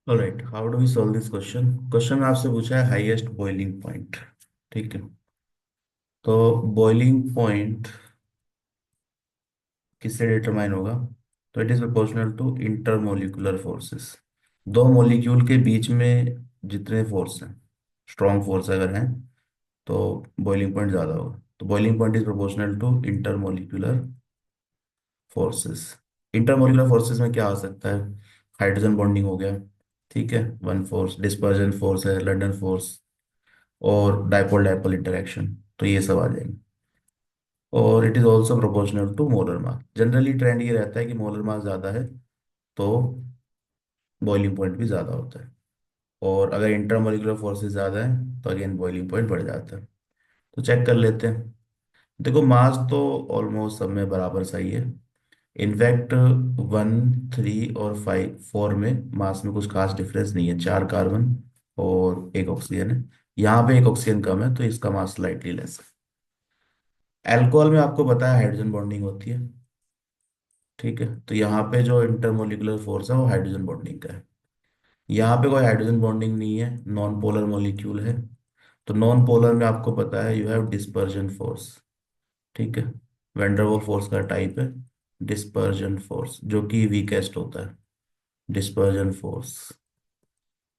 Alright, how do we solve this question. Question में आपसे पूछा है हाईएस्ट बॉइलिंग पॉइंट। ठीक है। तो बॉइलिंग पॉइंट किससे डिटरमाइन होगा? तो it is proportional to intermolecular forces. दो मॉलिक्यूल के बीच में जितने फोर्स हैं, स्ट्रॉन्ग फोर्स अगर हैं, तो बॉइलिंग पॉइंट ज़्यादा होगा। तो boiling point is proportional to intermolecular forces. Intermolecular forces में क्या आ सकता है? हाइड्रोजन बॉन्डिंग हो गया, ठीक है, वन फोर्स, डिस्पर्जन फोर्स है, लंडन फोर्स, और डाइपोल डाइपोल इंटरेक्शन, तो ये सब आ जाएंगे। और it is also proportional to molar mass. Generally trend ये रहता है कि मोलर मास ज़्यादा है तो बॉइलिंग पॉइंट भी ज़्यादा होता है। और अगर इंटरमोलिकुलर फोर्सेस ज़्यादा है तो अगेन बॉइलिंग पॉइंट बढ़ जाता है। तो चेक कर लेते हैं। देखो, मास तो ऑलमोस्ट सब में बराबर सही है। इनफैक्ट 1, 3 और 5, 4 में मास में कुछ खास डिफरेंस नहीं है। 4 कार्बन और एक ऑक्सीजन है। यहाँ पे एक ऑक्सीजन कम है तो इसका मास स्लाइटली लेस है। अल्कोहल में आपको पता है हाइड्रोजन बॉन्डिंग होती है। ठीक है, तो यहाँ पे जो इंटरमोलिकुलर फोर्स है वो हाइड्रोजन बॉन्डिंग का है। यहाँ पे कोई हाइड्रोजन बॉन्डिंग नहीं है, नॉन पोलर मॉलिक्यूल है। तो नॉन पोलर में आपको पता है यू हैव डिस्पर्जन फोर्स। ठीक है, वैन फोर्स का टाइप है डिस्पर्जन फोर्स, जो कि वीकेस्ट होता है, डिस्पर्जन फोर्स।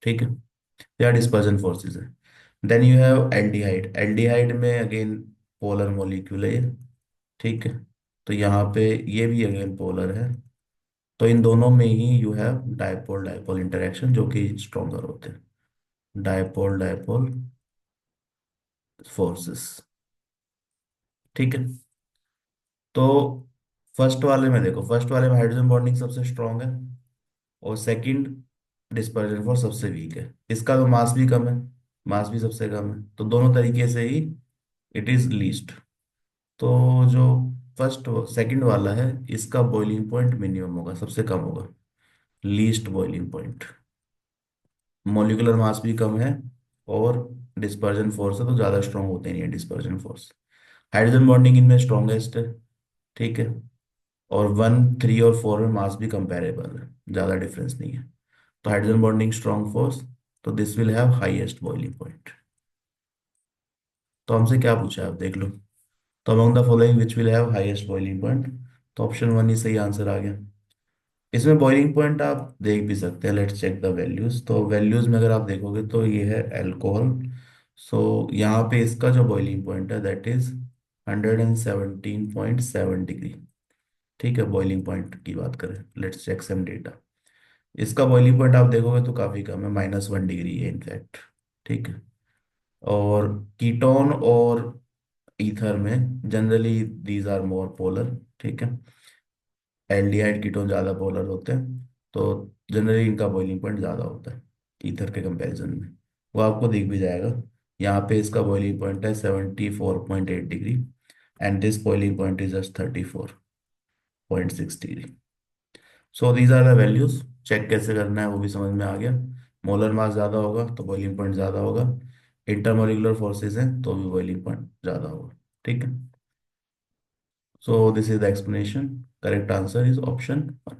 ठीक है, या डिस्पर्जन फोर्सेस है। Then you have aldehyde. Aldehyde में अगेन पोलर मॉलिक्यूल है ये। ठीक है, तो यहाँ पे ये भी अगेन पोलर है। तो इन दोनों में ही you have dipole dipole interaction, जो कि स्ट्रॉन्गर होते हैं, डायपोल डायपोल फोर्सेस। ठीक है, तो फर्स्ट वाले में देखो, फर्स्ट वाले में हाइड्रोजन बॉन्डिंग सबसे स्ट्रॉन्ग है, और सेकंड डिस्पर्जन फोर्स सबसे वीक है। इसका तो मास भी कम है, मास भी सबसे कम है, तो दोनों तरीके से ही इट इज लीस्ट। तो जो फर्स्ट सेकंड वाला है, इसका बॉइलिंग पॉइंट मिनिमम होगा, सबसे कम होगा, least boiling point. Molecular mass भी कम है, और डिस्पर्जन फोर्स है तो ज़्यादा स्ट्रॉन्ग होते नहीं है डिस्पर्जन फोर्स। हाइड्रोजन बॉन्डिंग इनमें स्ट्रॉन्गेस्ट है। ठीक है, और 1, 3 और 4 में मास भी कंपेरेबल है, ज़्यादा डिफरेंस नहीं है। तो हाइड्रोजन बॉन्डिंग स्ट्रॉन्ग फोर्स, तो this will have highest boiling point. तो हमसे क्या पूछा है आप देख लो। तो among the following which will have highest boiling point, तो ऑप्शन 1 ही सही आंसर आ गया। इसमें बॉइलिंग पॉइंट आप देख भी सकते हैं, लेट्स चेक द वैल्यूज। तो वैल्यूज में अगर आप देखोगे तो ये है अल्कोहल। सो यहाँ पे इसका जो बॉइलिंग पॉइंट है दैट इज 117.7 डिग्री। ठीक है, बॉइलिंग पॉइंट की बात करें, लेट्स चेक सम डेटा। इसका बॉइलिंग पॉइंट आप देखोगे तो काफ़ी कम है, -1 डिग्री है इनफैक्ट। ठीक है, और कीटोन और ईथर में generally these are more polar. ठीक है, एल्डिहाइड कीटोन ज़्यादा पोलर होते हैं, तो जनरली इनका बॉइलिंग पॉइंट ज़्यादा होता है ईथर के कंपैरिजन में। वो आपको दिख भी जाएगा। यहाँ पे इसका बॉइलिंग पॉइंट है 74.8 degree, and this boiling point is just 34.6 degree. So these are the values. Check कैसे करना है वो भी समझ में आ गया। मोलर मास ज़्यादा होगा तो बॉइलिंग पॉइंट ज़्यादा होगा, इंटरमोलिकुलर फोर्सेज हैं तो भी बॉइलिंग पॉइंट ज़्यादा होगा। ठीक है, so this is the explanation. Correct answer is option 1।